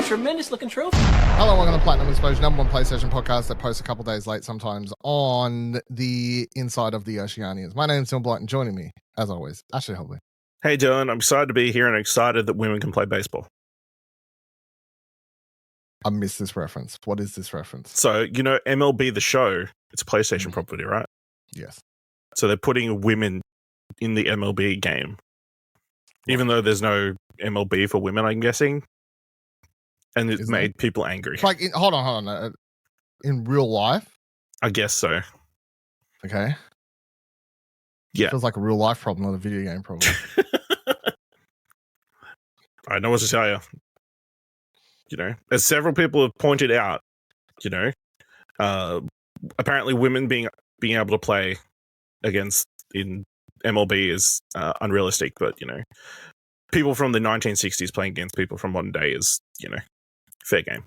tremendous looking trophy. Hello, welcome to Platinum Exposure, #1 PlayStation podcast that posts a couple days late sometimes on the inside of the Oceanians. My name is Tim Blight, and joining me, as always, Ashley Holby. Hey Dylan, I'm excited to be here and excited that women can play baseball. I missed this reference. What is this reference? So, you know, MLB The Show, it's a PlayStation property, right? Yes. So they're putting women in the MLB game. Even though there's no MLB for women, I'm guessing. And it made people angry. Like, hold on. In real life? I guess so. Okay. Yeah. Feels like a real life problem, not a video game problem. I know what to tell you. You know, as several people have pointed out, you know, apparently women being able to play against in MLB is unrealistic, but, you know, people from the 1960s playing against people from modern day is, you know, fair game.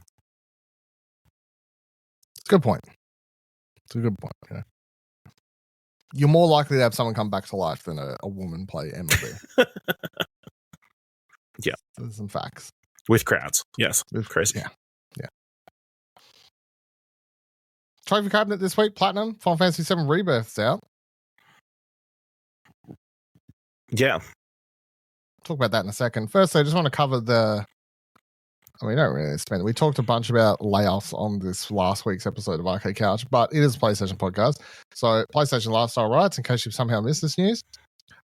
Good point. It's a good point. Yeah. You're more likely to have someone come back to life than a woman play MLB. Yeah. There's some facts. With crowds. Yes. Crazy. Yeah. Trophy cabinet this week, Platinum. Final Fantasy VII Rebirth's out. Yeah. Talk about that in a second. First, I just want to cover we don't really spend it. We talked a bunch about Layoffs on this last week's episode of Arcade Couch, but it is a PlayStation podcast. So, PlayStation Lifestyle Rights, in case you've somehow missed this news.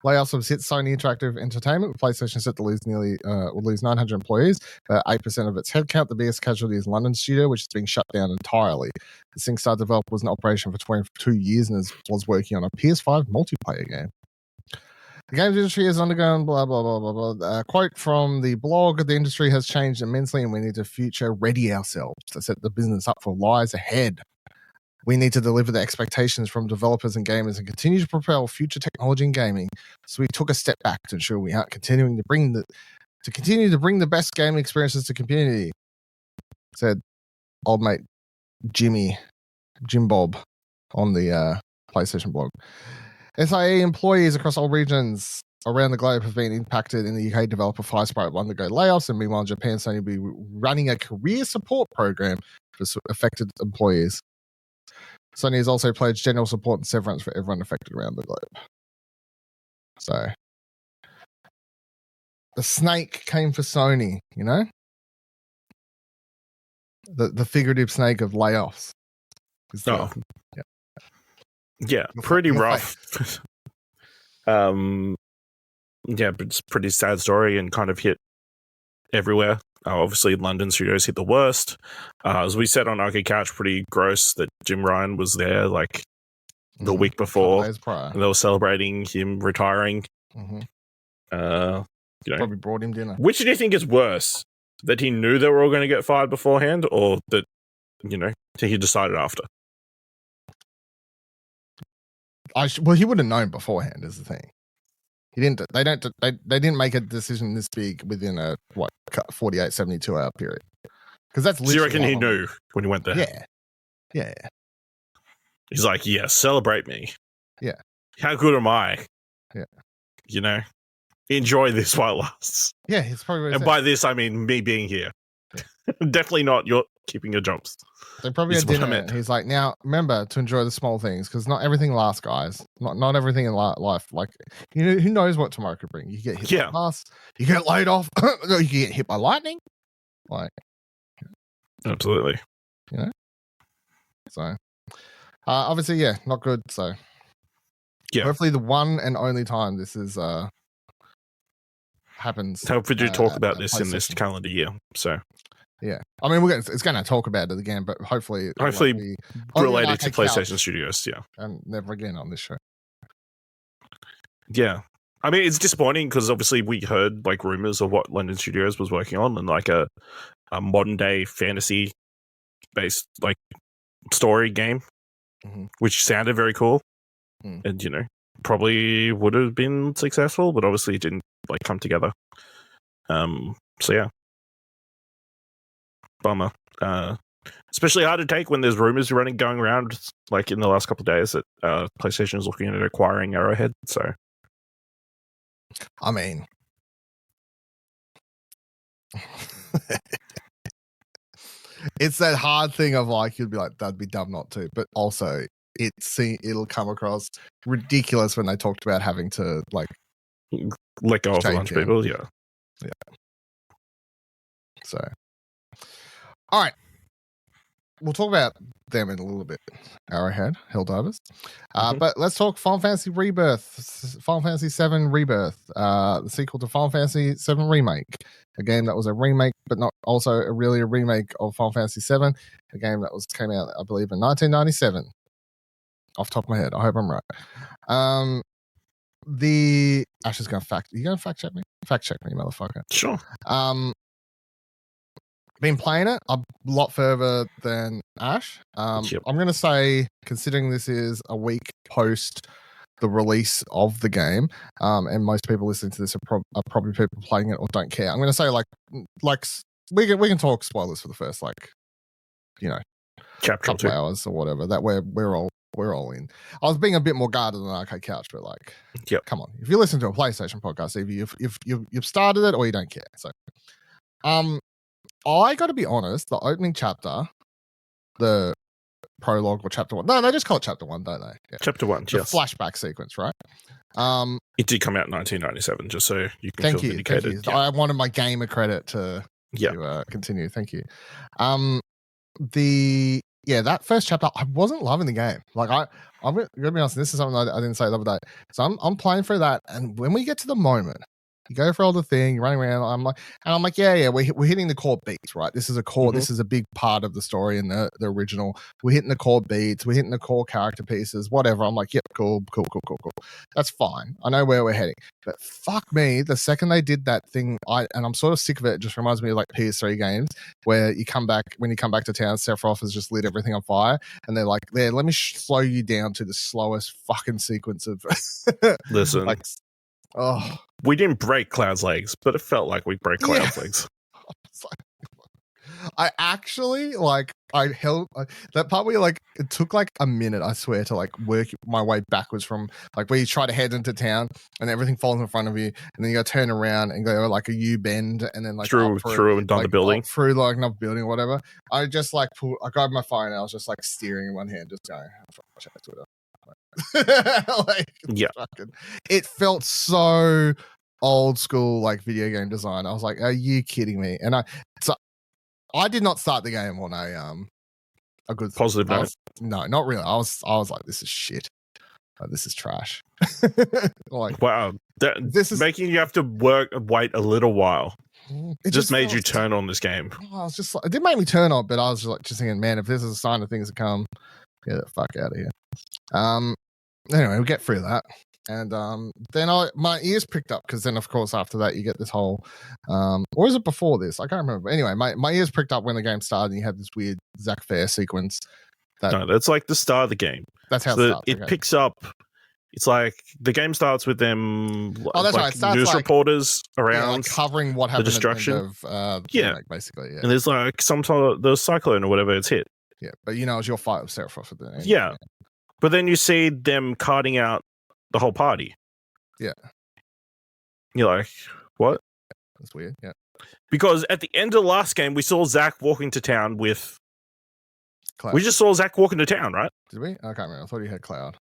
Layoffs have hit Sony Interactive Entertainment, with PlayStation set to lose will lose 900 employees, 8% of its headcount. The biggest casualty is London studio, which is being shut down entirely. The SingStar developer was in operation for 22 years and was working on a PS5 multiplayer game. The games industry has undergone blah, blah, blah, blah, blah. Quote from the blog, the industry has changed immensely and we need to future ready ourselves to set the business up for lies ahead. We need to deliver the expectations from developers and gamers and continue to propel future technology in gaming. So we took a step back to ensure we are continuing to bring the best gaming experiences to community, said old mate Jim Bob on the PlayStation blog. SIE employees across all regions around the globe have been impacted. In the UK, developer Firesprite will undergo layoffs, and meanwhile, in Japan, Sony will be running a career support program for affected employees. Sony has also pledged general support and severance for everyone affected around the globe. So, the snake came for Sony, you know? The figurative snake of layoffs. Yeah, pretty rough. Yeah, but it's a pretty sad story and kind of hit everywhere. Obviously, London studios hit the worst. As we said on Arcade Couch, pretty gross that Jim Ryan was there like the week before. And they were celebrating him retiring. Mm-hmm. You know, probably brought him dinner. Which do you think is worse? That he knew they were all going to get fired beforehand, or that, you know, he decided after? Well, he would have known beforehand. Is the thing. He didn't. They didn't make a decision this big within a 48, 72 hour period. Because that's literally. Do you reckon he knew when he went there? Yeah. He's like, yeah, celebrate me. Yeah. How good am I? Yeah. You know, enjoy this while it lasts. Yeah, it's probably. And by this, I mean me being here. Yeah. Definitely not you're keeping your jobs. They probably had dinner. He's like, now remember to enjoy the small things because not everything lasts, guys. Not everything in life. Like, you know, who knows what tomorrow could bring? You get hit by a bus, you get laid off, you get hit by lightning. Like, absolutely. You know. So, obviously, yeah, not good. So, yeah. Hopefully, the one and only time this is happens. Hopefully, we do talk about this in this calendar year. So. Yeah, I mean, it's going to talk about it again, but hopefully related to PlayStation Studios, yeah, and never again on this show. Yeah, I mean, it's disappointing because obviously we heard like rumors of what London Studios was working on, and like a modern day fantasy based like story game, which sounded very cool, and you know probably would have been successful, but obviously it didn't like come together. So yeah. Bummer. Especially hard to take when there's rumors going around like in the last couple of days that PlayStation is looking at acquiring Arrowhead. So, I mean, It's that hard thing of like you'd be like, that'd be dumb not to, but also it'll come across ridiculous when they talked about having to like let go of a bunch of people. Yeah. So, all right. We'll talk about them in a little bit. Arrowhead, Helldivers. But let's talk Final Fantasy Rebirth, Final Fantasy VII Rebirth, the sequel to Final Fantasy VII Remake, a game that was a remake, but not also a remake of Final Fantasy VII, a game that came out, I believe, in 1997. Off the top of my head, I hope I'm right. Ash is going to fact check me? Fact check me, motherfucker. Sure. Been playing it a lot further than Ash. Yep. I'm going to say, considering this is a week post the release of the game, and most people listening to this are probably people playing it or don't care. I'm going to say like we can talk spoilers for the first chapter couple hours or whatever. That we're all in. I was being a bit more guarded than Arcade Couch, but like, come on, if you listen to a PlayStation podcast, either you've started it or you don't care. So, I got to be honest, the opening chapter, the prologue or chapter 1. No, they just call it chapter 1, don't they? Yeah. Chapter 1, the yes. flashback sequence, right? It did come out in 1997, just so you can feel vindicated. Thank you. Yeah. I wanted my gamer credit to continue. Thank you. That first chapter, I wasn't loving the game. Like I'm gonna be honest, this is something I didn't say the other day. So I'm playing through that, and when we get to the moment, you go for all the thing, you're running around. I'm like, we're hitting the core beats, right? This is a core. This is a big part of the story in the original. We're hitting the core beats. We're hitting the core character pieces. Whatever. I'm like, yep, cool. That's fine. I know where we're heading. But fuck me, the second they did that thing, and I'm sort of sick of it. It just reminds me of like PS3 games where when you come back to town, Sephiroth has just lit everything on fire, and they're like, "There, let me slow you down to the slowest fucking sequence of." Listen. Like, oh. We didn't break Cloud's legs, but it felt like we broke Cloud's legs. I actually I held that part where like it took like a minute, I swear, to like work my way backwards from like where you try to head into town and everything falls in front of you, and then you got to turn around and go like a U bend and then like through another building, through like another building or whatever. I just like I grabbed my phone and I was just like steering in one hand, just going check Twitter. It felt so old school like video game design. I was like, are you kidding me? And I did not start the game on a good positive note. No, not really. I was like, this is shit. This is trash. Like, wow, this is making you have to wait a little while. It just made you turn on this game. I was just like, it didn't make me turn on, but I was just thinking, man, if this is a sign of things to come, get the fuck out of here. Anyway, we'll get through that. And then my ears pricked up because then, of course, after that, you get this whole, or is it before this? I can't remember. Anyway, my ears pricked up when the game started and you had this weird Zack Fair sequence. No, that's like the start of the game. That's how it starts. It picks up. It's like the game starts with them. Oh, that's like right. News reporters around, covering what happened. The destruction of remake, basically. Yeah. And there's like some sort of the cyclone or whatever it's hit. Yeah, but it was your fight with Sephiroth at the end. Yeah, but then you see them carting out the whole party. Yeah. You're like, what? That's weird. Yeah. Because at the end of the last game, we saw Zack walking to town with. Cloud. We just saw Zack walking to town, right? Did we? I can't remember. I thought he had Cloud.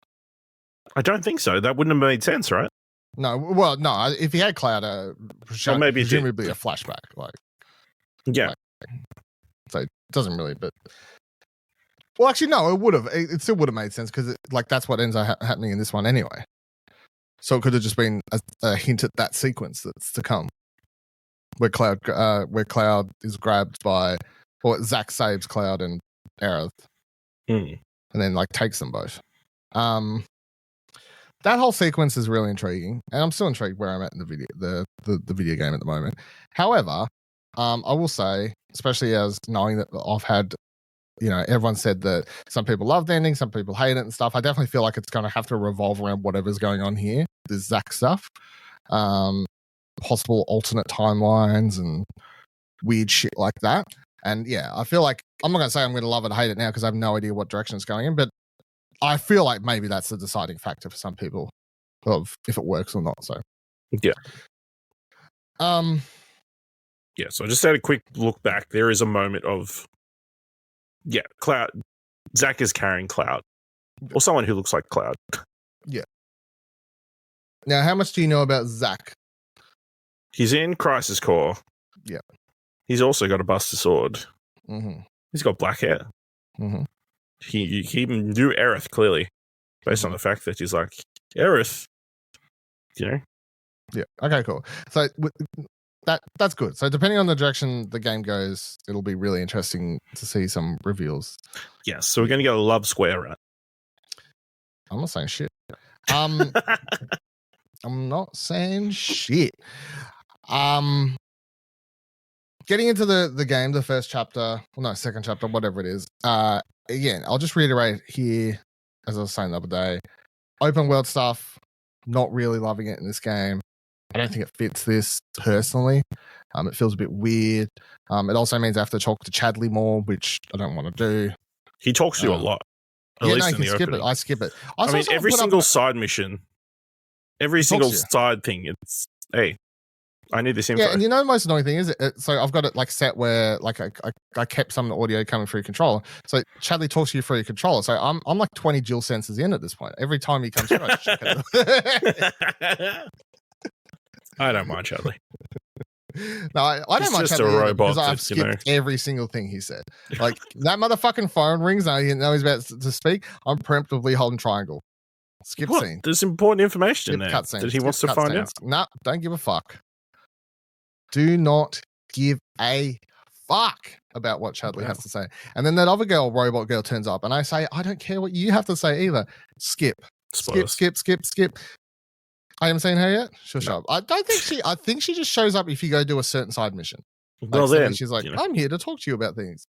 I don't think so. That wouldn't have made sense, right? No. Well, no. If he had Cloud, maybe presumably a flashback. Yeah. So it doesn't really, but. Well, actually, no, it would have. It still would have made sense because, that's what ends up happening in this one anyway. So it could have just been a hint at that sequence that's to come, where Cloud is grabbed by, or Zack saves Cloud and Aerith, and then takes them both. That whole sequence is really intriguing, and I'm still intrigued where I'm at in the video game at the moment. However, I will say, especially as knowing that I've had. Everyone said that some people love the ending, some people hate it and stuff. I definitely feel like it's going to have to revolve around whatever's going on here. This Zack stuff, possible alternate timelines and weird shit like that. And yeah, I feel like I'm not going to say I'm going to love it or hate it now because I have no idea what direction it's going in, but I feel like maybe that's the deciding factor for some people of if it works or not. So yeah. Yeah, so I just had a quick look back. There is a moment of Yeah, Cloud. Zack is carrying Cloud, or someone who looks like Cloud. Now, how much do you know about Zack? He's in Crisis Core. Yeah. He's also got a Buster Sword. Mm-hmm. He's got black hair. Mm-hmm. He even knew Aerith, clearly, based on the fact that he's like, Aerith, you know? Yeah. Okay, cool. So that's good. So depending on the direction the game goes, it'll be really interesting to see some reveals. Yes, so we're going to get a love square, right? I'm not saying shit. I'm not saying shit. Getting into the game, the first chapter, second chapter, whatever it is. Again, I'll just reiterate here, as I was saying the other day, open world stuff, not really loving it in this game. I don't think it fits this personally. It feels a bit weird. It also means I have to talk to Chadley more, which I don't want to do. He talks to you a lot. At least in the skip opening. it. I skip it. I mean, every single side mission, every single side thing, it's, hey, I need this info. Yeah, and you know the most annoying thing is, so I've got it like set where like I kept some of the audio coming through your controller. So Chadley talks to you through your controller. So I'm like 20 dual sensors in at this point. Every time he comes through, I just check it. I don't mind Chadley. No, I don't mind just a Chadley robot because I've skipped every single thing he said. Like that motherfucking phone rings and I know he's about to speak. I'm preemptively holding triangle. Skip scene. There's important information in there that he wants to find out. Nah, don't give a fuck. Do not give a fuck about what Chadley has to say. And then that other girl, robot girl, turns up and I say, I don't care what you have to say either. Skip. Skip. I haven't seen her yet. She'll show up. I think she just shows up if you go do a certain side mission. Well, then she's like, I'm here to talk to you about things.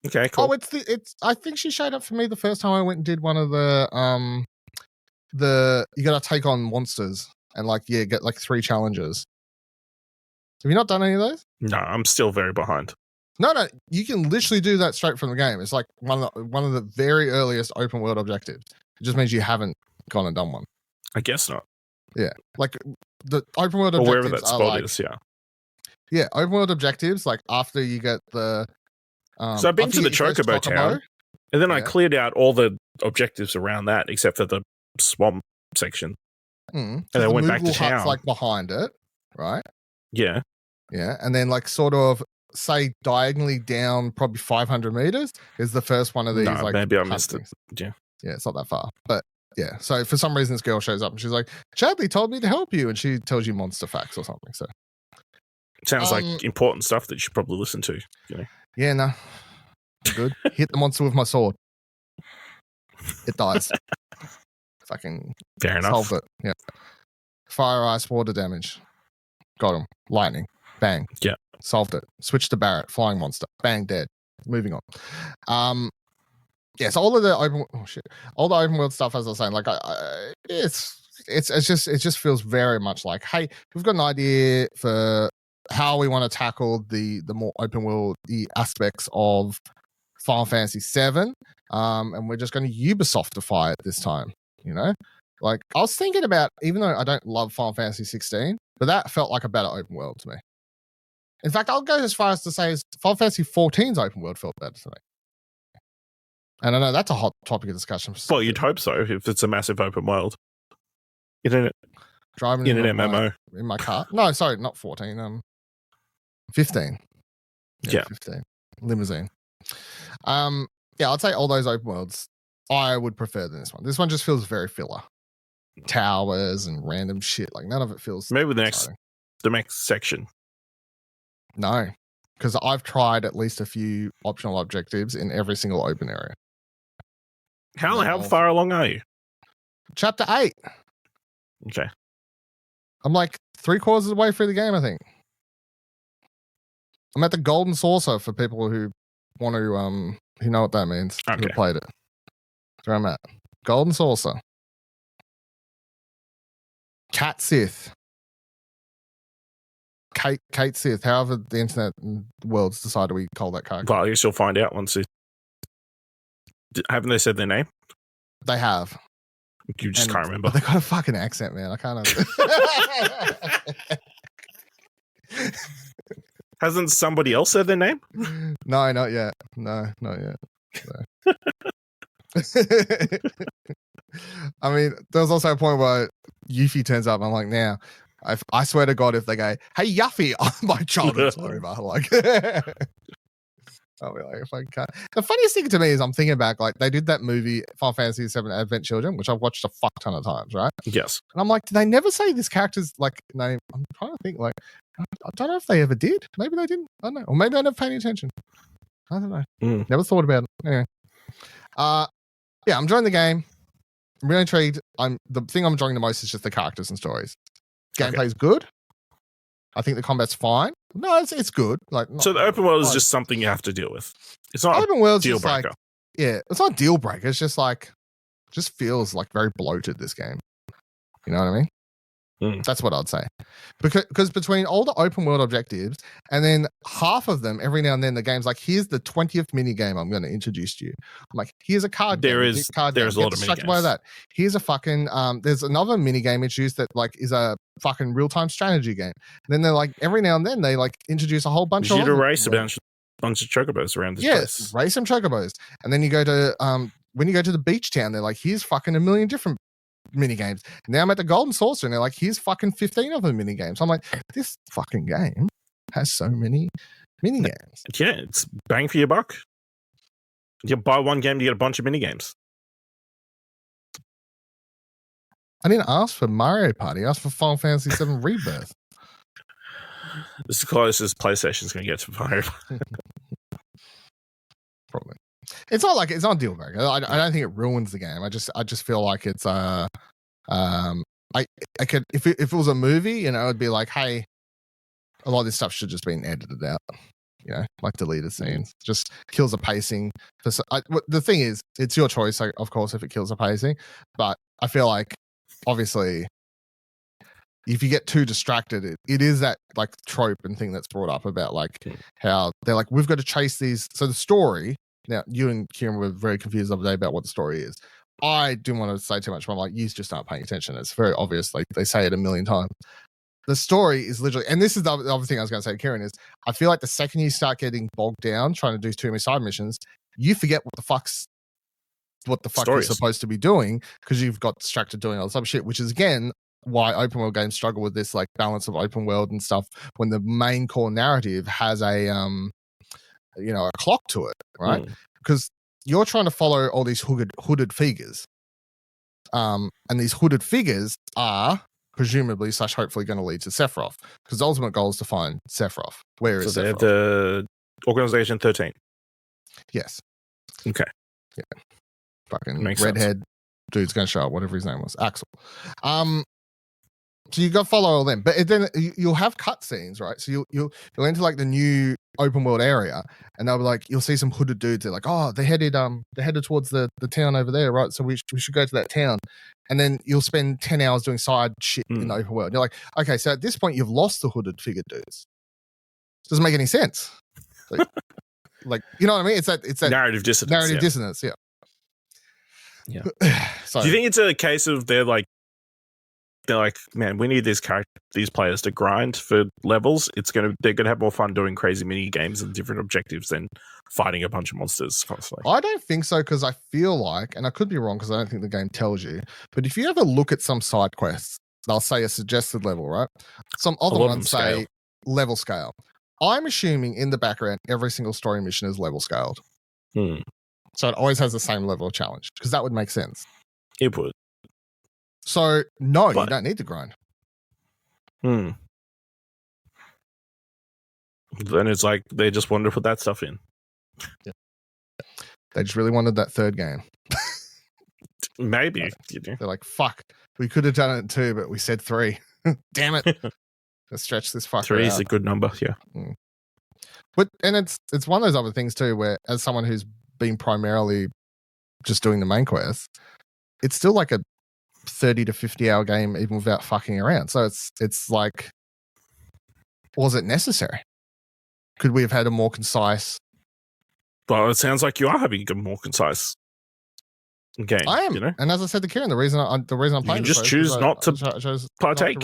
Okay, cool. Oh, I think she showed up for me the first time I went and did one of the you gotta take on monsters and get like 3 challenges. Have you not done any of those? No, I'm still very behind. No, you can literally do that straight from the game. It's like one of the very earliest open world objectives. It just means you haven't gone and done one. I guess not. Yeah, like the open world objectives, wherever that spot is. Yeah, open world objectives. Like after you get the. So I've been to the Chocobo town, and then I cleared out all the objectives around that except for the swamp section, and I went back to town. Like behind it, right? Yeah, and then like sort of say diagonally down, probably 500 meters is the first one of these. No, maybe I missed it. Yeah, it's not that far, but. Yeah, so for some reason this girl shows up and she's like, Chadley told me to help you, and she tells you monster facts or something. So sounds like important stuff that you should probably listen to. You know? Yeah, no, good. Hit the monster with my sword. It dies. Fucking fair enough. Solved it. Yeah. Fire, ice, water damage. Got him. Lightning. Bang. Yeah. Solved it. Switch to Barret. Flying monster. Bang. Dead. Moving on. Yeah, so all the open world stuff, as I was saying, like it just feels very much like, hey, we've got an idea for how we want to tackle the more open world aspects of Final Fantasy VII, and we're just going to Ubisoftify it this time. You know, like I was thinking about, even though I don't love Final Fantasy 16, but that felt like a better open world to me. In fact, I'll go as far as to say Final Fantasy 14's open world felt better to me. And I know that's a hot topic of discussion. Well, you'd hope so if it's a massive open world. Driving in an MMO. In my car. No, sorry, not 14. 15. Yeah. 15. Limousine. I'd say all those open worlds, I would prefer than this one. This one just feels very filler. Towers and random shit. Like none of it feels. Maybe the next section. No, because I've tried at least a few optional objectives in every single open area. How far along are you? Chapter 8. Okay. I'm like 3/4 of the way through the game, I think. I'm at the golden saucer for people who want to, who know what that means. Okay. Who played it. That's where I'm at. Golden saucer. Cat Sith. Kate Sith, however the internet worlds decided we call that character. Well, I guess you'll find out once haven't they said their name? They have. You just can't remember. They got a fucking accent, man. I can't. Hasn't somebody else said their name? No, not yet. No, not yet. I mean, there's also a point where Yuffie turns up. And I'm like, now, I swear to God, if they go, "Hey, Yuffie," my childhood's over. Like, I'll be like, if I can't. The funniest thing to me is I'm thinking back, like they did that movie Final Fantasy VII Advent Children, which I've watched a fuck ton of times, right? Yes. And I'm like, did they never say this character's like name? I'm trying to think, like, I don't know if they ever did. Maybe they didn't. I don't know. Or maybe I never paid any attention. I don't know. Never thought about it. Anyway. Yeah, I'm enjoying the game. I'm really intrigued. The thing I'm enjoying the most is just the characters and stories. Gameplay's good. I think the combat's fine. No, it's good. Like, so the open world is just something you have to deal with. It's not open world's deal just breaker. Like, yeah, it's not deal breaker. It's just like, just feels like very bloated. This game. You know what I mean? That's what I'd say. Because between all the open world objectives and then half of them, every now and then the game's like, here's the 20th mini game I'm going to introduce to you. I'm like, here's a card game. There's a lot of mini games. By that. Here's a fucking there's another mini game introduced that like is a fucking real-time strategy game. And then they're like, every now and then they like introduce a whole bunch of race a bunch of chocobos around this place. Race some chocobos. And then you go to when you go to the beach town, they're like, here's fucking a million different mini games. Now I'm at the Golden Saucer and they're like, here's fucking 15 of them mini games. I'm like, this fucking game has so many mini games. Yeah, it's bang for your buck. You buy one game, you get a bunch of mini games. I didn't ask for Mario Party. I asked for Final Fantasy VII Rebirth. This is the closest PlayStation's going to get to Mario. Probably. It's not a deal breaker. I don't think it ruins the game. I just feel like it's I could if it was a movie, you know, it'd be like, hey, a lot of this stuff should just been edited out, you know, like deleted scenes. Just kills the pacing. The thing is, it's your choice, of course, if it kills the pacing. But I feel like, obviously, if you get too distracted, it is that like trope and thing that's brought up about like how they're like, we've got to chase these. So the story. Now, you and Kieran were very confused the other day about what the story is. I didn't want to say too much, but I'm like, you just aren't paying attention. It's very obvious. Like, they say it a million times. The story is literally, and this is the other thing I was going to say to Kieran, is I feel like the second you start getting bogged down trying to do too many side missions, you forget what the fuck you're supposed to be doing because you've got distracted doing all this other shit, which is, again, why open world games struggle with this like balance of open world and stuff when the main core narrative has a clock to it, right? Because you're trying to follow all these hooded figures, and these hooded figures are presumably / hopefully going to lead to Sephiroth, because the ultimate goal is to find Sephiroth. Where is Sephiroth? The Organization 13. Yes. Okay. Yeah. Fucking Makes redhead sense. Dude's going to show up, whatever his name was, Axel. So you got to follow all them, but then you'll have cutscenes, right? So you'll enter like the new open world area, and they'll be like, you'll see some hooded dudes. They're like, oh, they're headed towards the town over there, right? So we should go to that town, and then you'll spend 10 hours doing side shit in the open world. You're like, okay, so at this point you've lost the hooded figure dudes. Doesn't make any sense. Like you know what I mean? It's that narrative dissonance. Yeah. Yeah. So, do you think it's a case of they're like, man, we need these players to grind for levels. They're gonna have more fun doing crazy mini games and different objectives than fighting a bunch of monsters constantly. I don't think so, because I feel like, and I could be wrong because I don't think the game tells you, but if you ever look at some side quests, they'll say a suggested level, right? Some other ones say level scale. I'm assuming in the background every single story mission is level scaled. So it always has the same level of challenge, because that would make sense. It would. So, no, you don't need to grind. Then it's like they just wanted to put that stuff in. Yeah. They just really wanted that third game. Maybe. They're like, fuck, we could have done it in 2, but we said 3. Damn it. Let's stretch this fucker 3 out. is a good number, yeah. But it's one of those other things too, where as someone who's been primarily just doing the main quest, it's still like a 30 to 50 hour game even without fucking around. So it's like, was it necessary? Could we have had a more concise? Well, it sounds like you are having a more concise game. I am, you know? And as I said to Kieran, the reason I'm playing, you just choose not to partake.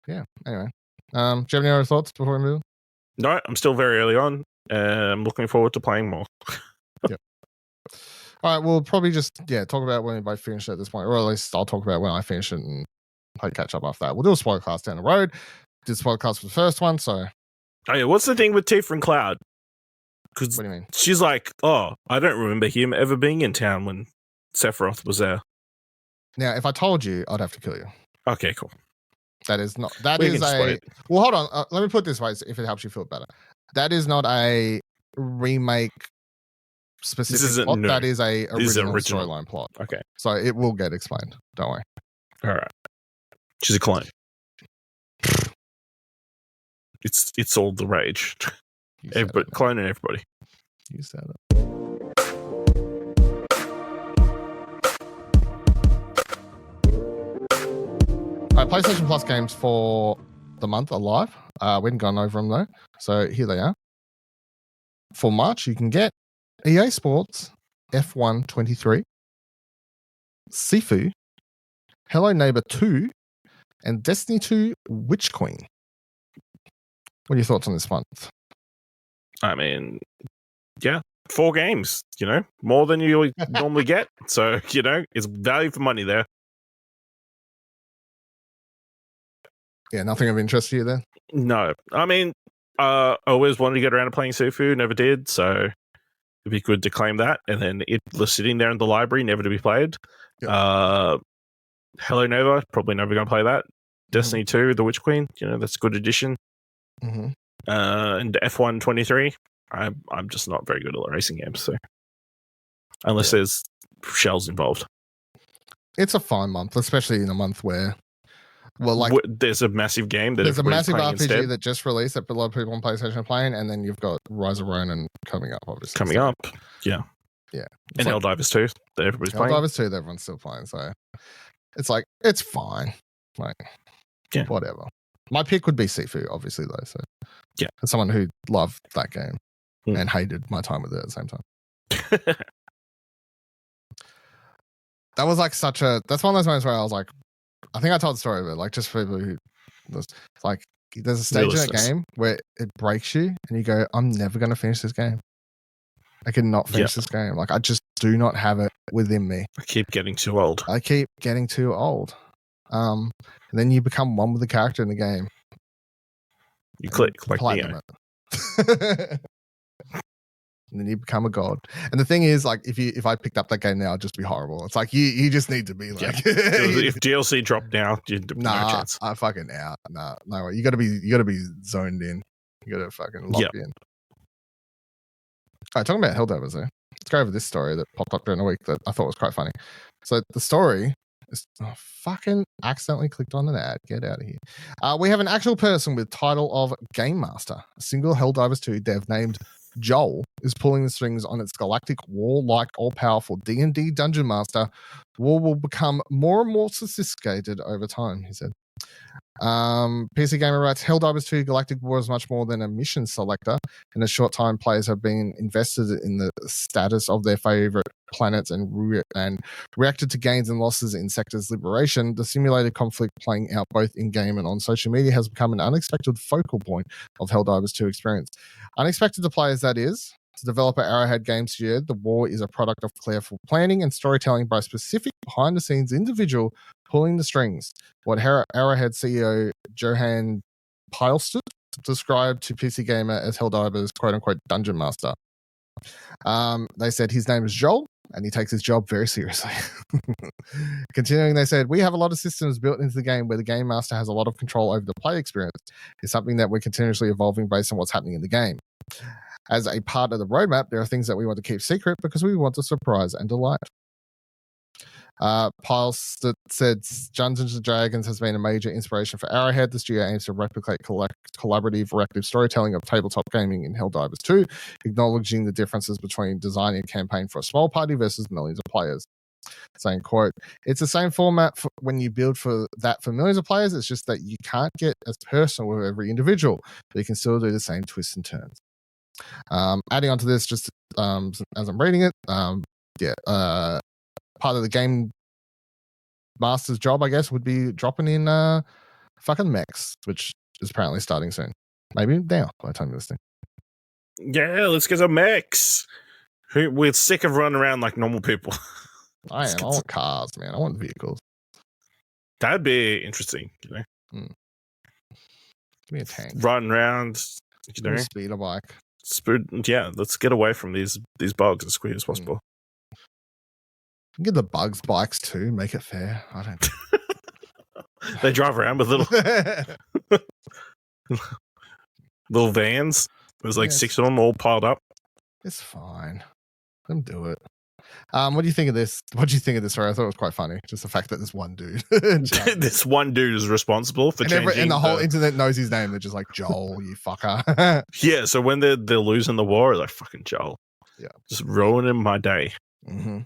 Yeah. Anyway, do you have any other thoughts before we move? No, I'm still very early on. I'm looking forward to playing more. Yeah. All right, we'll probably just talk about when we both finish at this point, or at least I'll talk about when I finish it and play catch up after that. We'll do a spoilercast down the road. Did spoilercast for the first one, so. Oh yeah, what's the thing with Tifa and Cloud? Because what do you mean? She's like, oh, I don't remember him ever being in town when Sephiroth was there. Now, if I told you, I'd have to kill you. Okay, cool. That is not. That is a. Well, hold on. Let me put it this way, if it helps you feel better. That is not a remake specific plot. No. That is a original storyline plot. Okay. So it will get explained. Don't worry. All right. She's a clone. It's all the rage. Everybody, cloning everybody. You said it. PlayStation Plus games for the month are live. We haven't gone over them though, so here they are. For March, you can get EA Sports F1 23, Sifu, Hello Neighbor 2, and Destiny 2 Witch Queen. What are your thoughts on this month? I mean, yeah, 4 games, more than you normally get. So, it's value for money there. Yeah, nothing of interest to you then? No. I mean, I always wanted to get around to playing Sifu, never did, so it'd be good to claim that. And then it was sitting there in the library, never to be played. Yep. Hello Neighbor, probably never going to play that. Destiny 2, The Witch Queen, that's a good addition. Mm-hmm. And F1 23, I'm just not very good at racing games, so unless there's shells involved. It's a fine month, especially in a month where there's a massive game that there's a massive RPG instead. that just released that a lot of people on PlayStation are playing, and then you've got Rise of Ronin coming up, obviously. Yeah. And like, Helldivers 2 that everybody's playing. Helldivers 2 that everyone's still playing, so it's like, it's fine. Whatever. My pick would be Sifu, obviously, though, so as someone who loved that game and hated my time with it at the same time. That was like that's one of those moments where I was like, I think I told the story of it, like just for people who, it's like there's a stage in that game where it breaks you and you go, I'm never going to finish this game. I cannot finish this game. Like I just do not have it within me. I keep getting too old. And then you become one with the character in the game. You click like Neo. And then you become a god. And the thing is, like, if I picked up that game now, it'd just be horrible. It's like you just need to be like, if DLC dropped now, no chance. I fucking out. No way. You gotta be zoned in. You gotta fucking lock in. All right, talking about Helldivers though. Let's go over this story that popped up during the week that I thought was quite funny. So the story is fucking accidentally clicked on an ad. Get out of here. We have an actual person with title of Game Master. A single Helldivers 2 dev named Joel is pulling the strings on its galactic war-like all-powerful D&D Dungeon Master. War will become more and more sophisticated over time, he said. PC Gamer writes, Helldivers 2 Galactic War is much more than a mission selector. In a short time, players have been invested in the status of their favorite planets and reacted to gains and losses in sectors liberation. The simulated conflict playing out both in-game and on social media has become an unexpected focal point of Helldivers 2 experience. Unexpected to players, that is. To developer Arrowhead Game Studio, the war is a product of careful planning and storytelling by a specific behind-the-scenes individual pulling the strings. What Arrowhead CEO Johan Pilestad described to PC Gamer as Helldivers' quote-unquote dungeon master. They said his name is Joel, and he takes his job very seriously. Continuing, they said, we have a lot of systems built into the game where the game master has a lot of control over the play experience. It's something that we're continuously evolving based on what's happening in the game. As a part of the roadmap, there are things that we want to keep secret because we want to surprise and delight. Piles said Dungeons & Dragons has been a major inspiration for Arrowhead. The studio aims to replicate collaborative, reactive storytelling of tabletop gaming in Helldivers 2, acknowledging the differences between designing a campaign for a small party versus millions of players. Saying, quote, it's the same format when you build for millions of players. It's just that you can't get as personal with every individual, but you can still do the same twists and turns. Adding on to this, just as I'm reading it, part of the game master's job, I guess, would be dropping in fucking mechs, which is apparently starting soon. Maybe now by the time you're listening. Yeah, let's get some mechs. We're sick of running around like normal people. I am. I want cars, man. I want vehicles. That'd be interesting, you know. Give me a tank. Run around, you know. Speeder bike. Yeah, let's get away from these bugs as quick as possible. Get the bugs bikes too. Make it fair. I don't. They drive around with little vans. There's like 6 of them all piled up. It's fine. Let them do it. What do you think of this? What do you think of this? Right? I thought it was quite funny. Just the fact that this one dude, this one dude is responsible for changing. And the whole internet knows his name. They're just like, Joel, you fucker. Yeah. So when they're losing the war, like fucking Joel. Yeah. Just ruining my day. Mm-hmm.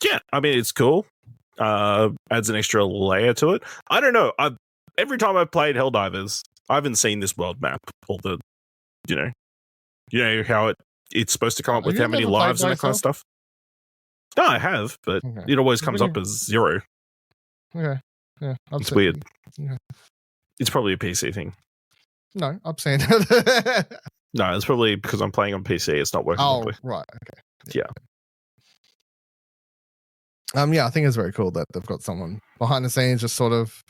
Yeah. I mean, it's cool. Adds an extra layer to it. I don't know. Every time I've played Helldivers, I haven't seen this world map. All the, you know how it's supposed to come up with how many lives and that kind of stuff. No, I have, but it always comes up as 0. Okay. Yeah. It's weird. Okay. It's probably a PC thing. No, I'm saying that. No, it's probably because I'm playing on PC. It's not working properly. Right. Okay. Yeah. Yeah, I think it's very cool that they've got someone behind the scenes just sort of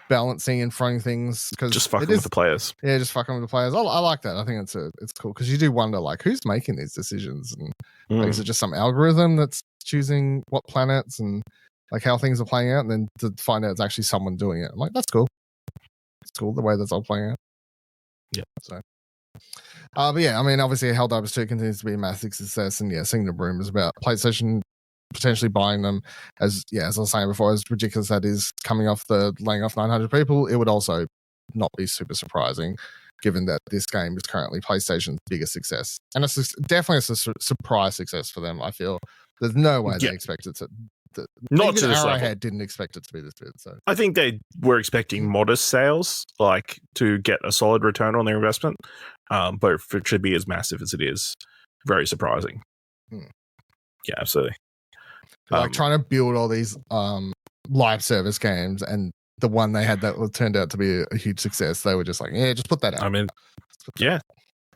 balancing and throwing things. Just fucking with the players. Yeah, just fucking with the players. I like that. I think it's cool because you do wonder, like, who's making these decisions? And like, is it just some algorithm that's choosing what planets and like how things are playing out? And then to find out it's actually someone doing it. I'm like, that's cool. It's cool the way that's all playing out. Yeah. So, but yeah, I mean, obviously, Helldivers 2 continues to be a massive success. And yeah, seeing the rumors about PlayStation potentially buying them, as I was saying before, as ridiculous that is, coming off the laying off 900 people, it would also not be super surprising given that this game is currently PlayStation's biggest success. And it's definitely a surprise success for them. I feel there's no way they expected to. Not to this level. Arrowhead didn't expect it to be this big. So I think they were expecting modest sales, like to get a solid return on their investment. But for it to be as massive as it is, very surprising. Yeah, absolutely. Like trying to build all these live service games, and the one they had that turned out to be a huge success. They were just like, yeah, just put that out. I mean, yeah,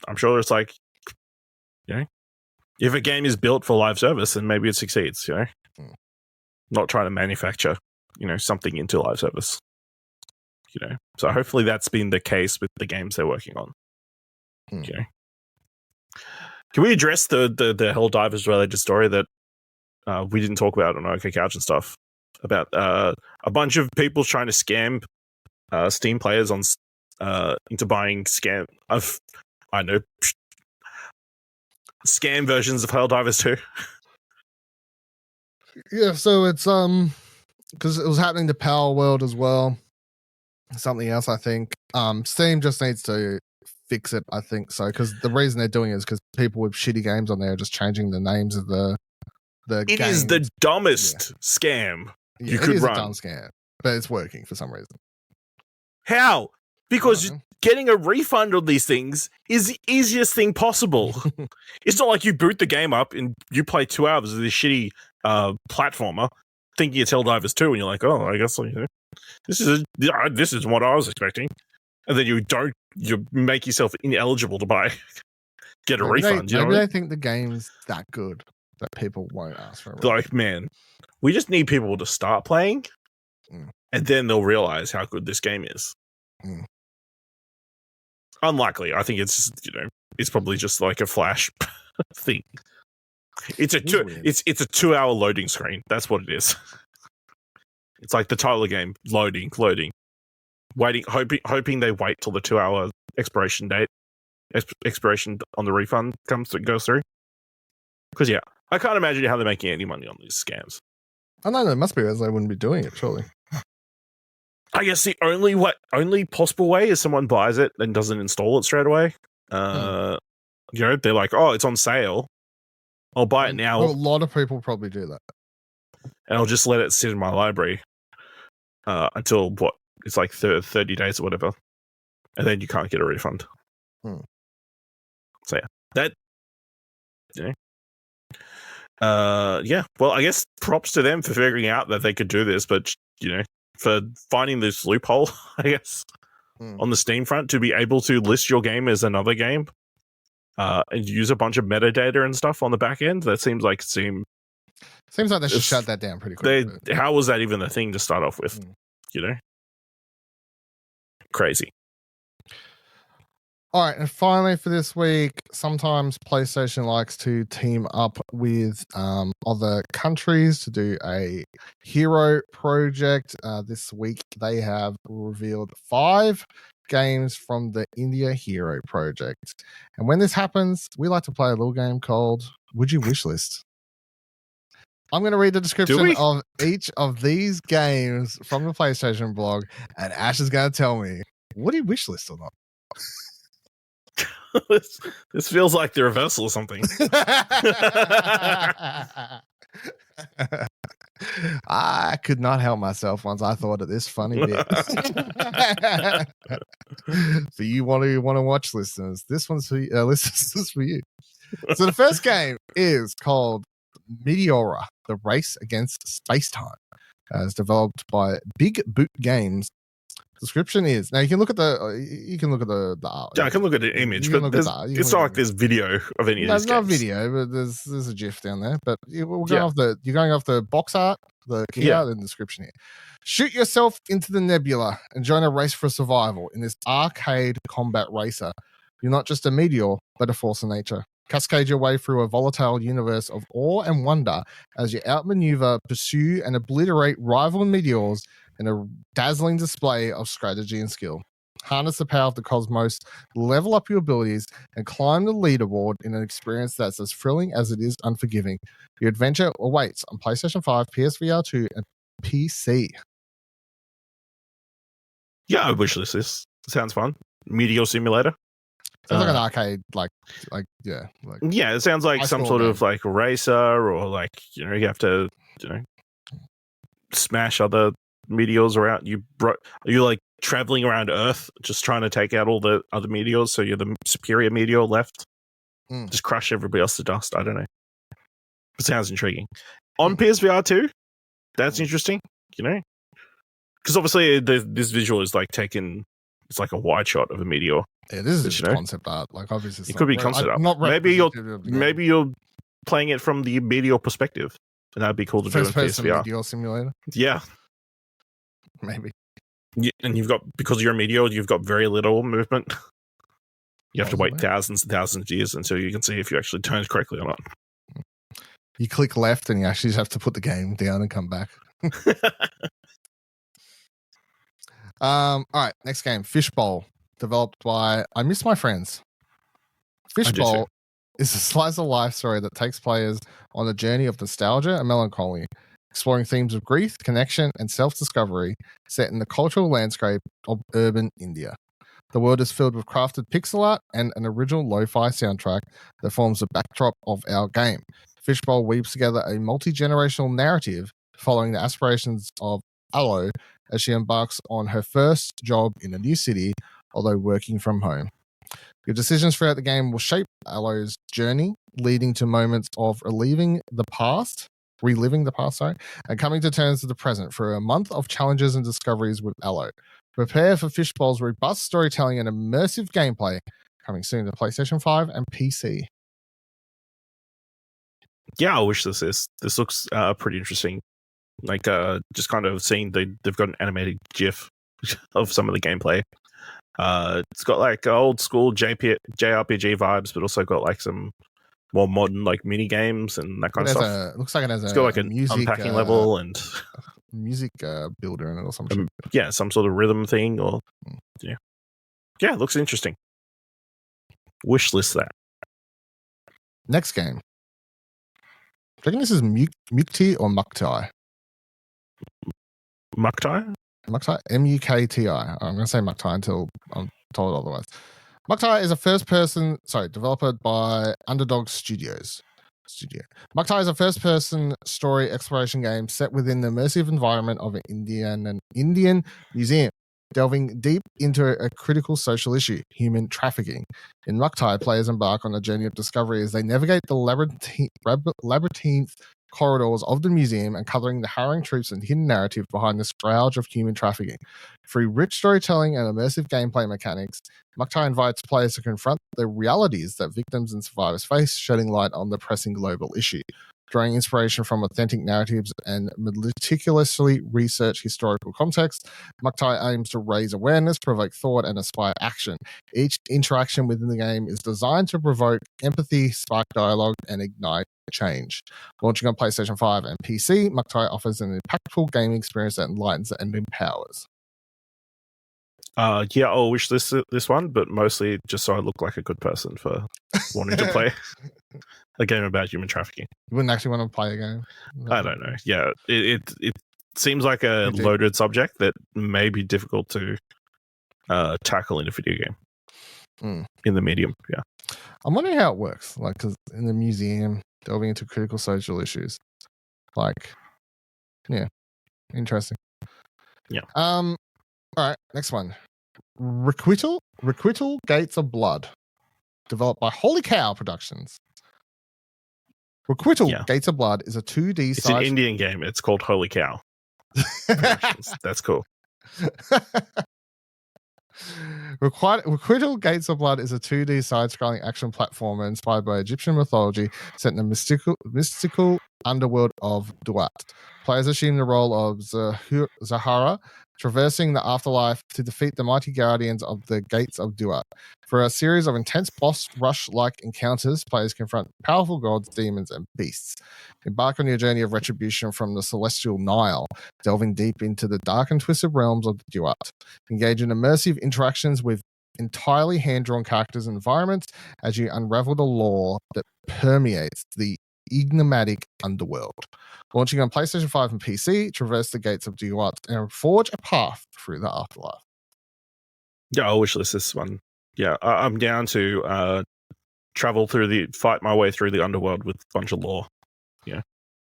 I'm sure it's like, if a game is built for live service, then maybe it succeeds. Not trying to manufacture, something into live service. So hopefully that's been the case with the games they're working on. Can we address the Helldivers related story that we didn't talk about on OK Couch and stuff, about a bunch of people trying to scam Steam players on into buying scam versions of Helldivers 2? Yeah, so it's because it was happening to Power World as well. Something else, I think. Steam just needs to fix it, I think so, because the reason they're doing it is because people with shitty games on there are just changing the names of the It games. is the dumbest scam you could run. A dumb scam, but it's working for some reason. How? Because getting a refund on these things is the easiest thing possible. It's not like you boot the game up and you play 2 hours of this shitty platformer thinking it's Helldivers 2 and you're like, oh, I guess this is what I was expecting. And then you make yourself ineligible to get a refund. Maybe they think the game's that good that people won't ask for a refund. Like, man, we just need people to start playing and then they'll realize how good this game is. Unlikely. I think it's it's probably just like a flash thing. It's a 2-hour loading screen. That's what it is. It's like the title of the game, loading, waiting, hoping they wait till the 2-hour expiration on the refund goes through. Because I can't imagine how they're making any money on these scams. I know there must be, as they wouldn't be doing it, surely. I guess the only possible way is someone buys it and doesn't install it straight away. They're like, oh, it's on sale. I'll buy it now. Well, a lot of people probably do that. And I'll just let it sit in my library until it's like 30 days or whatever. And then you can't get a refund. So that, well, I guess props to them for figuring out that they could do this, but, for finding this loophole, I guess, on the Steam front to be able to list your game as another game and use a bunch of metadata and stuff on the back end. That seems like seems like they should shut that down pretty quickly. How was that even a thing to start off with? You know, crazy. All right, and finally for this week, sometimes PlayStation likes to team up with other countries to do a hero project. This week, they have revealed 5 games from the India Hero Project. And when this happens, we like to play a little game called Would You Wishlist? I'm going to read the description of each of these games from the PlayStation blog, and Ash is going to tell me, would he wishlist or not? This feels like the reversal or something. I could not help myself once I thought of this funny bit. So you want to watch, listeners? This one's for you. This is for you. So the first game is called Meteora: The Race Against Space-Time. It's developed by Big Boot Games. Description is, now you can look at the art. Yeah, I can look at the image, but it's not like there's video of any of these games. There's not video, but there's a GIF down there. But you're going off the box art, the key art, and the description here. Shoot yourself into the nebula and join a race for survival in this arcade combat racer. You're not just a meteor, but a force of nature. Cascade your way through a volatile universe of awe and wonder as you outmaneuver, pursue, and obliterate rival meteors in a dazzling display of strategy and skill. Harness the power of the cosmos, level up your abilities, and climb the leaderboard in an experience that's as thrilling as it is unforgiving. Your adventure awaits on PlayStation 5, PSVR 2, and PC. Yeah, I wish this sounds fun. Meteor Simulator. Sounds like an arcade, yeah, it sounds like some sort of like racer, or like, you know, you have to, you know, smash other meteors around. You're like traveling around Earth, just trying to take out all the other meteors. So you're the superior meteor left. Just crush everybody else to dust. I don't know. It sounds intriguing. On PSVR 2, that's interesting. You know, because obviously this visual is like taken. It's like a wide shot of a meteor. Yeah, this is just concept art. Like, obviously, it could be concept art. Maybe you're playing it from the meteor perspective, and that'd be cool to do in PSVR. Meteor simulator. Yeah, maybe. Yeah, and because you're a meteor, you've got very little movement. You have to wait thousands and thousands of years until you can see if you actually turned correctly or not. You click left, and you actually just have to put the game down and come back. All right, next game, Fishbowl, developed by I Miss My Friends. Fishbowl is a slice of life story that takes players on a journey of nostalgia and melancholy, exploring themes of grief, connection, and self-discovery set in the cultural landscape of urban India. The world is filled with crafted pixel art and an original lo-fi soundtrack that forms the backdrop of our game. Fishbowl weaves together a multi-generational narrative following the aspirations of Aloe as she embarks on her first job in a new city, although working from home. Your decisions throughout the game will shape Aloe's journey, leading to moments of reliving the past, and coming to terms with the present for a month of challenges and discoveries with Aloe. Prepare for Fishbowl's robust storytelling and immersive gameplay, coming soon to PlayStation 5 and PC. Yeah, I wish this looks pretty interesting. Like, just kind of seeing they've got an animated GIF of some of the gameplay. It's got like old school JRPG vibes, but also got like some more modern like mini games and that kind of stuff. Looks like it's got like a music unpacking level and music builder in it or something. Yeah, some sort of rhythm thing, or yeah, it looks interesting. Wishlist that. Next game. Do you think this is Mukti or Mukti? Mukti? Mukti? Mukti. I'm going to say Mukti until I'm told otherwise. Mukti is a developed by Underdog Studios. Mukti is a first-person story exploration game set within the immersive environment of an Indian museum, delving deep into a critical social issue, human trafficking. In Mukti, players embark on a journey of discovery as they navigate the labyrinth corridors of the museum, uncovering the harrowing truths and hidden narrative behind the scourge of human trafficking. Through rich storytelling and immersive gameplay mechanics, Muktai invites players to confront the realities that victims and survivors face, shedding light on the pressing global issue. Drawing inspiration from authentic narratives and meticulously researched historical context, Muktai aims to raise awareness, provoke thought, and inspire action. Each interaction within the game is designed to provoke empathy, spark dialogue, and ignite change. Launching on PlayStation 5 and PC, Muktai offers an impactful gaming experience that enlightens and empowers. Yeah, I'll wish this one, but mostly just so I look like a good person for wanting to play a game about human trafficking. You wouldn't actually want to play a game? I don't know. Yeah, it seems like a loaded subject that may be difficult to tackle in a video game. In the medium, yeah. I'm wondering how it works, like, because in the museum, delving into critical social issues. Like, yeah, interesting. Yeah. All right, next one. Requital Gates of Blood, developed by Holy Cow Productions. Requital Gates of Blood is a 2D It's an Indian game. It's called Holy Cow. That's cool. Requital Gates of Blood is a 2D side-scrolling action platformer inspired by Egyptian mythology set in the mystical underworld of Duat. Players assume the role of Zahara, traversing the afterlife to defeat the mighty guardians of the Gates of Duat. For a series of intense boss rush-like encounters, players confront powerful gods, demons, and beasts. Embark on your journey of retribution from the celestial Nile, delving deep into the dark and twisted realms of the Duat. Engage in immersive interactions with entirely hand-drawn characters and environments as you unravel the lore that permeates the enigmatic underworld. Launching on PlayStation 5 and PC, traverse the gates of Duat and forge a path through the afterlife. Yeah, I'll wishlist this one. Yeah, I'm down to fight my way through the underworld with a bunch of lore. Yeah.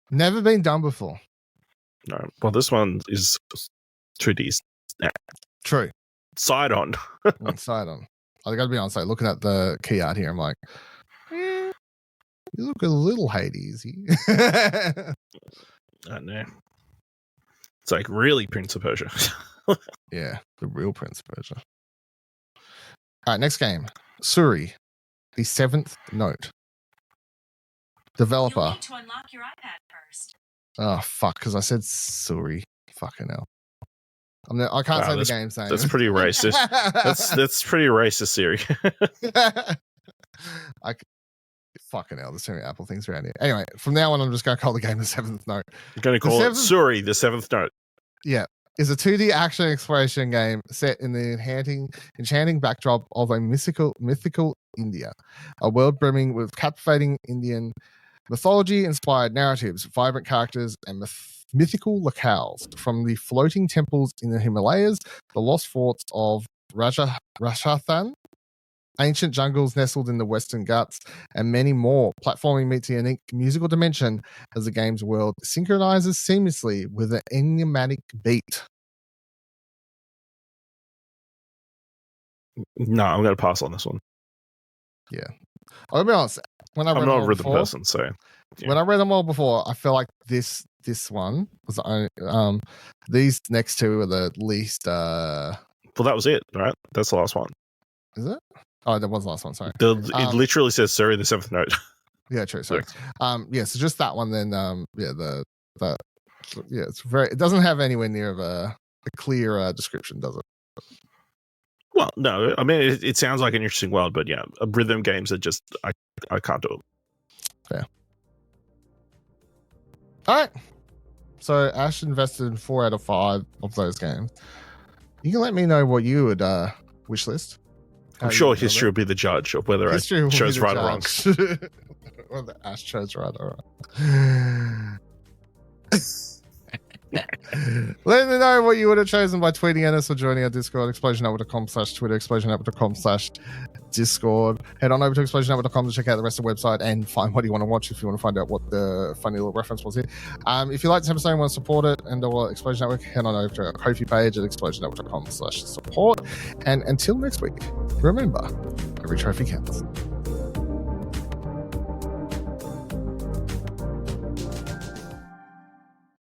Never been done before. No. Well, this one is 2D. True. Side on. Side on. I gotta be honest, like, looking at the key art here, I'm like, you look a little Hadesy. I don't know. It's like really Prince of Persia. Yeah, the real Prince of Persia. All right, next game. Suri, the Seventh Note. Developer. You'll need to unlock your iPad first. Oh, fuck, because I said Suri. Fucking hell. I can't say the game's name. That's pretty racist. that's pretty racist, Siri. Fucking hell, there's too many Apple things around here. Anyway, from now on, I'm just going to call the game the Seventh Note. You're going to call it Suri, the Seventh Note. Yeah. Is a 2D action exploration game set in the enchanting backdrop of a mythical India. A world brimming with captivating Indian mythology-inspired narratives, vibrant characters, and mythical locales. From the floating temples in the Himalayas, the lost forts of Rajasthan, ancient jungles nestled in the Western Ghats, and many more. Platforming meets a unique musical dimension as the game's world synchronizes seamlessly with an enigmatic beat. No, I'm going to pass on this one. Yeah. I'll be honest. I'm not a rhythm person, so... Yeah. When I read them all before, I feel like this one was the only... these next two are the least... Well, that was it, right? That's the last one. Is it? Oh, that was the last one. Sorry. It literally says "Sorry, the Seventh Note." Yeah, true. Sorry. Yeah. So just that one. Then, it's very. It doesn't have anywhere near of a clear description, does it? Well, no. I mean, it sounds like an interesting world, but yeah, rhythm games are just I can't do it. Fair. All right. So Ash invested in 4 out of 5 of those games. You can let me know what you would wishlist. I'm sure history will be the judge of whether I chose right or wrong. Whether Ash chose right or wrong. Let me know what you would have chosen by tweeting at us or joining our Discord, explosionnetwork.com/Twitter, explosionnetwork.com/Discord. Head on over to explosionnetwork.com to check out the rest of the website and find what you want to watch if you want to find out what the funny little reference was here. If you like this episode and want to support it and or Explosion Network, head on over to our Ko-fi page at explosionnetwork.com/support. And until next week, remember, every trophy counts.